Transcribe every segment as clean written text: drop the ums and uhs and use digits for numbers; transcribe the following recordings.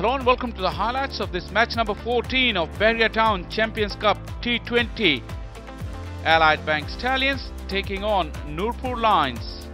Hello and welcome to the highlights of this match number 14 of Bahria Town Champions Cup T20. Allied Bank Stallions taking on Nurpur Lions.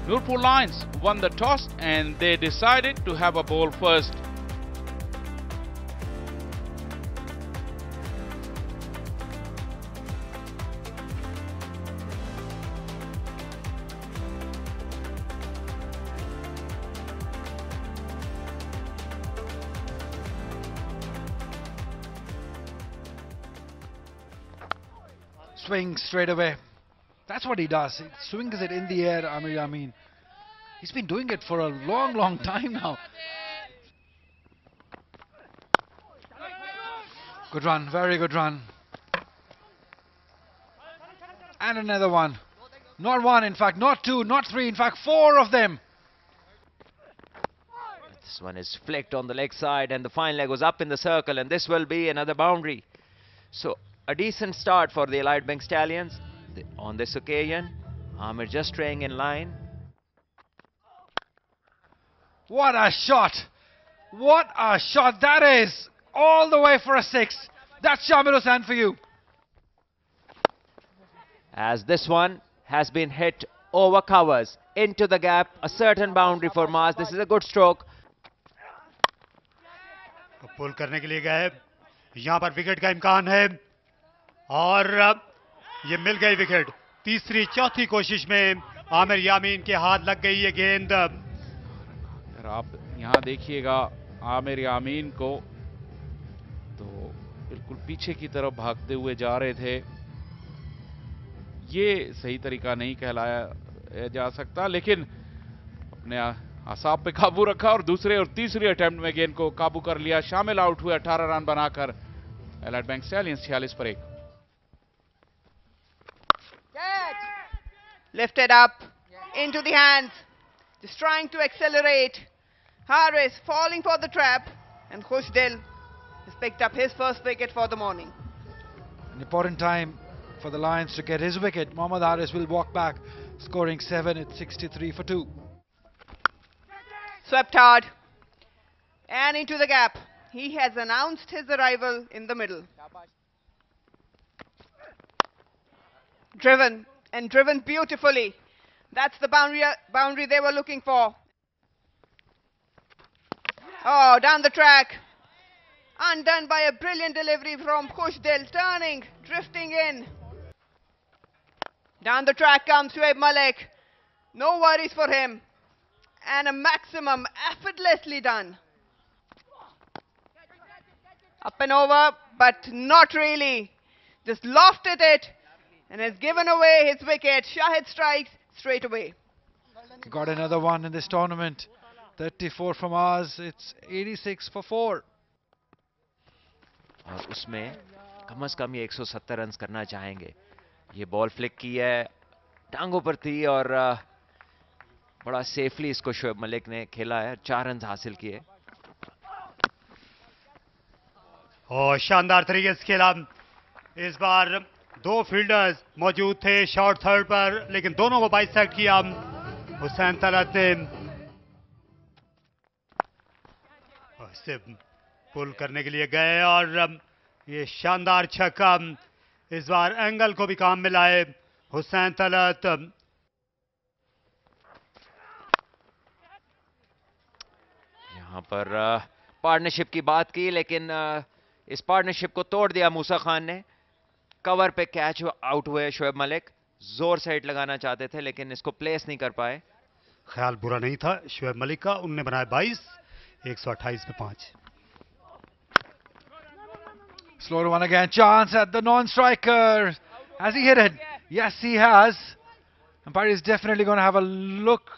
Nurpur Lions won the toss and they decided to have a ball first. Swing straight away. That's what he does. He swings it in the air. I mean, he's been doing it for a long time now. Good run, very good run. And another one. Not one, in fact, not two, not three, in fact, four of them. This one is flicked on the leg side and the fine leg was up in the circle, and this will be another boundary. So a decent start for the Allied Bank Stallions. On this occasion, Amir just staying in line. What a shot! What a shot that is! All the way for a six. That's Shamir Hussain for you. As this one has been hit over covers into the gap, a certain boundary for Mars. This is a good stroke. पुल करने के लिए गए, यहाँ पर wicket का इम्कान है और ये मिल गई विकेट। तीसरी चौथी कोशिश में आमिर यामीन के हाथ लग गई ये गेंद। अगर आप यहाँ देखिएगा आमिर यामीन को, तो बिल्कुल पीछे की तरफ भागते हुए जा रहे थे। ये सही तरीका नहीं कहलाया जा सकता, लेकिन अपने आसाब पे काबू रखा और दूसरे और तीसरे अटेम्प्ट में गेंद को काबू कर लिया। शामिल आउट हुए 18 रन बनाकर एलाइड बैंक स्टैलियंस 46 पर 1। Lifted up into the hands, just trying to accelerate. Haris falling for the trap, and Khushdil has picked up his first wicket for the morning. An important time for the Lions to get his wicket. Mohammad Haris will walk back, scoring 7 at 63 for 2. Swept hard and into the gap. He has announced his arrival in the middle. Driven and driven beautifully. That's the boundary they were looking for. Oh, down the track. Undone by a brilliant delivery from Khushdil, turning, drifting in. Down the track comes Shoaib Malik. No worries for him. And a maximum effortlessly done. Up and over, but not really. Just lofted it and has given away his wicket. Shahid strikes straight away. Got another one in this tournament. 34 from ours. It's 86 for 4. और उसमें कम से कम ये 170 run करना चाहेंगे। ये ball flick की है, टांगों पर थी और बड़ा सेफली इसको शोएब मलिक ने खेला है। 4 रन हासिल किए और शानदार तरीके से खेला। इस बार 2 फील्डर्स मौजूद थे शॉर्ट थर्ड पर, लेकिन दोनों को बाइसेक्ट किया हुसैन तलत ने। इसे पुल करने के लिए गए और ये शानदार छक्का। इस बार एंगल को भी काम मिला है हुसैन तलत। यहाँ पर पार्टनरशिप की बात की, लेकिन इस पार्टनरशिप को तोड़ दिया मूसा खान ने। कवर पे कैच आउट हुए शोएब मलिक। जोर से हिट लगाना चाहते थे लेकिन इसको प्लेस नहीं कर पाए। ख्याल बुरा नहीं था शोएब मलिक का, उनने बनाया 22, 128 पे 5। Slow one again. Chance at the non-striker. Has he hit it? Yes, he has. Umpire is definitely going to have a look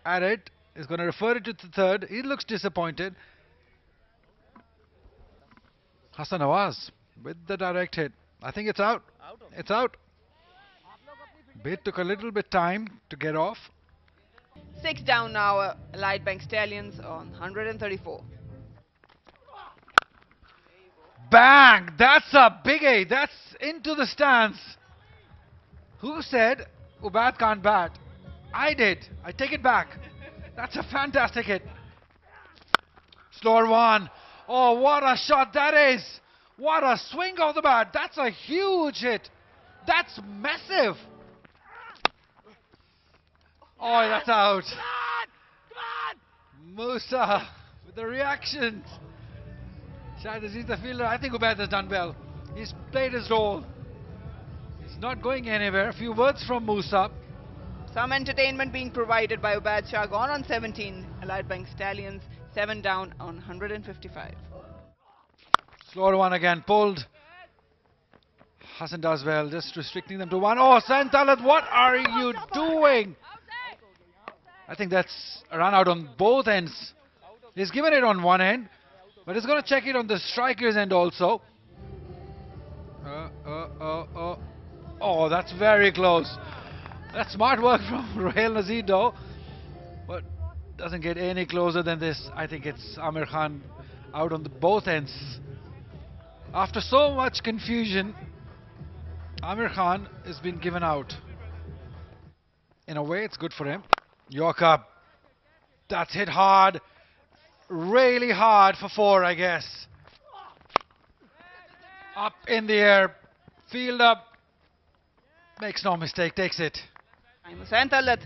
at it. He's going to refer it to the third. He looks disappointed. Hassan Nawaz with the direct hit. I think it's out. It's out. Bit took a little bit time to get off. 6 down now, Allied Bank Stallions on 134. Bang! That's a biggie. That's into the stands. Who said Ubaid can't bat? I did. I take it back. That's a fantastic hit. Slower one. Oh, what a shot that is. What a swing of the bat. That's a huge hit. That's massive. Oh, that's out. Musa with the reaction. Shahid Aziz, the fielder. I think Ubaid has done well. He's played his role. He's not going anywhere. A few words from Musa. Some entertainment being provided by Ubaid Shah. Gone on 17. Allied Bank Stallions 7 down on 155. Slower one again, pulled. Hassan does well, just restricting them to one. Oh, Saint Talat, what are you doing? I think that's a run out on both ends. He's given it on one end, but he's going to check it on the striker's end also. Oh, that's very close. That's smart work from Ruhail Nazir though, but doesn't get any closer than this. I think it's Amir Khan out on the both ends. After so much confusion, Amir Khan has been given out. In a way, it's good for him. Yorker, that's hit hard, really hard for 4, I guess. Up in the air, field up, makes no mistake, takes it. Saint Talat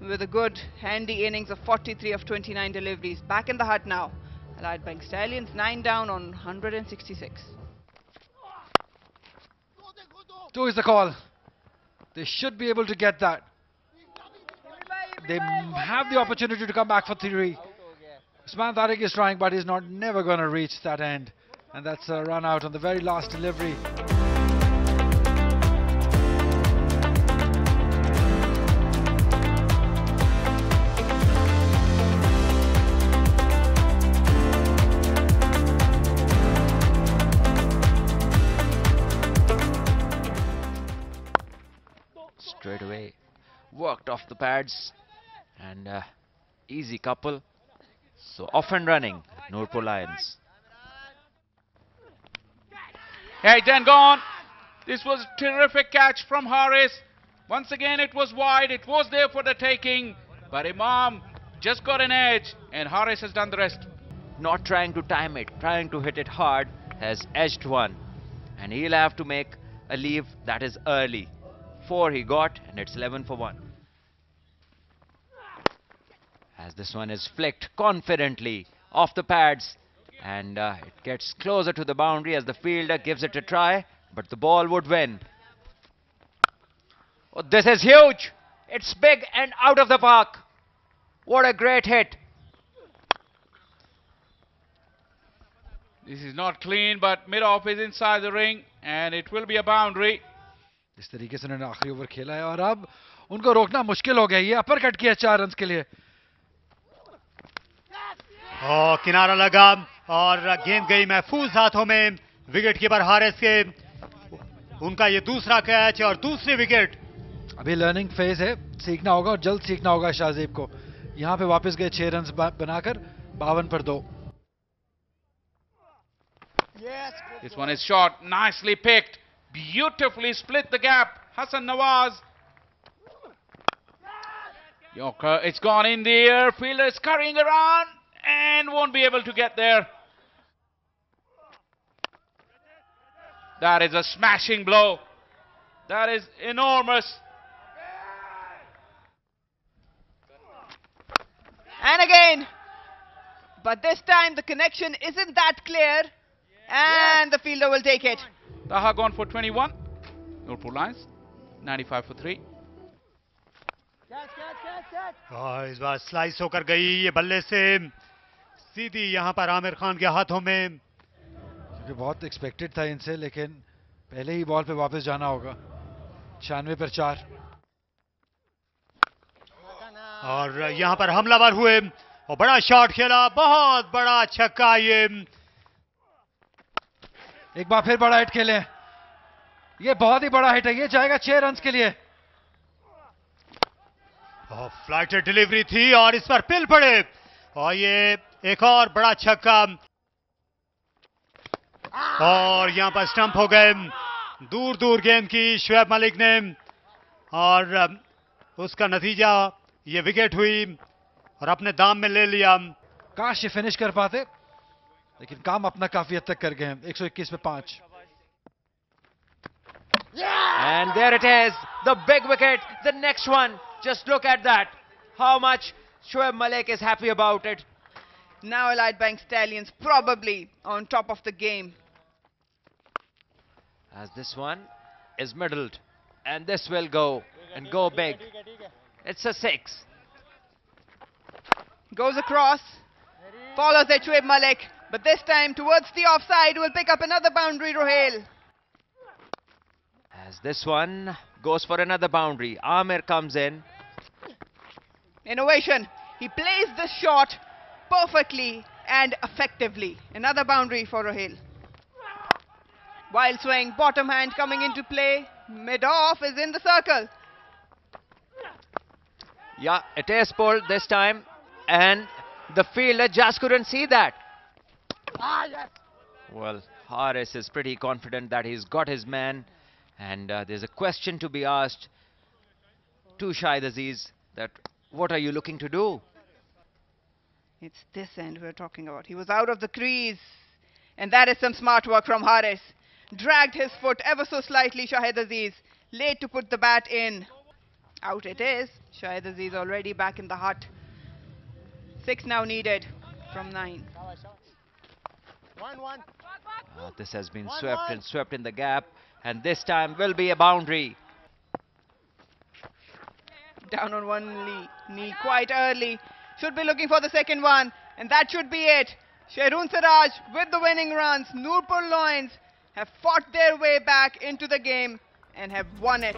with a good handy innings of 43 of 29 deliveries. Back in the hut now. Allied Bank Stallions 9 down on 166. 2 is the call. They should be able to get that. They have the opportunity to come back for 3. Usman Tariq is trying, but he's never going to reach that end. And that's a run out on the very last delivery. Straight away, worked off the pads, and easy couple. So off and running, Nurpur Lions. Hey, then gone. This was a terrific catch from Haris. Once again, it was wide. It was there for the taking, but Imam just got an edge, and Haris has done the rest. Not trying to time it, trying to hit it hard, has edged one, and he'll have to make a leave that is early. 4 he got, and it's 11 for 1. As this one is flicked confidently off the pads, and it gets closer to the boundary as the fielder gives it a try, but the ball would win. Oh, this is huge. It's big and out of the park. What a great hit. This is not clean, but mid-off is inside the ring, and it will be a boundary. इस तरीके से उन्होंने आखिरी over खेला है और अब उनको रोकना मुश्किल हो गया। ये अपर कट किया 4 रन्स के लिए। किनारा लगा और गेंद गई महफूज हाथों में विकेट कीपर हारिस के। उनका ये दूसरा कैच और दूसरी विकेट। अभी लर्निंग फेज है, सीखना होगा और जल्द सीखना होगा शाहजेब को। यहाँ पे वापस गए 6 रन्स बनाकर 52 पर 2। This one is short, nicely picked, beautifully split the gap. Hassan Nawaz. Yorker, it's gone in the air. Fielder is scurrying around and won't be able to get there. That is a smashing blow. That is enormous. And again, but this time the connection isn't that clear, and the fielder will take it. Taha gone for 21. Nurpur Lions 95 for 3. इस बार slice होकर गई ये बल्ले से सीधी यहाँ पर आमिर खान के हाथों में। क्योंकि बहुत एक्सपेक्टेड था इनसे, लेकिन पहले ही बॉल पे वापस जाना होगा। 96 पर 4। और यहाँ पर हमलावर हुए और बड़ा शॉट खेला, बहुत बड़ा छक्का। ये एक बार फिर बड़ा हिट खेले, ये बहुत ही बड़ा हिट है, ये जाएगा 6 रन्स के लिए। फ्लाइट डिलीवरी थी और इस पर पिल पड़े और ये एक और बड़ा छक्का और यहां पर स्टंप हो गए। दूर दूर गेंद की शोएब मलिक ने और उसका नतीजा ये विकेट हुई और अपने दाम में ले लिया। काश ये फिनिश कर पाते, लेकिन काम अपना काफी हद तक कर गए हैं. 121 पे 5. And there it is, the big wicket, the next one. Just look at that. How much Shoaib Malik is happy about it. Now Allied Bank Stallions probably on top of the game. As this one is middled, and this will go and go big. It's a 6. Goes across, follows it Shoaib Malik, but this time towards the offside will pick up another boundary, Ruhail. As this one goes for another boundary, Amir comes in. Innovation. He plays this shot perfectly and effectively. Another boundary for Ruhail. Wild swing, bottom hand coming into play. Mid-off is in the circle. Yeah, it is pulled this time, and the fielder just couldn't see that. Well, Haris is pretty confident that he's got his man, and there's a question to be asked to Shahid Aziz, that what are you looking to do? It's this end we're talking about. He was out of the crease, and that is some smart work from Haris. Dragged his foot ever so slightly, Shahid Aziz. Late to put the bat in. Out it is. Shahid Aziz already back in the hut. 6 now needed from 9. This has been swept in the gap, and this time will be a boundary. Down on one knee quite early. Should be looking for the second one, and that should be it. Sheroon Siraj with the winning runs. Nurpur Lions have fought their way back into the game and have won it.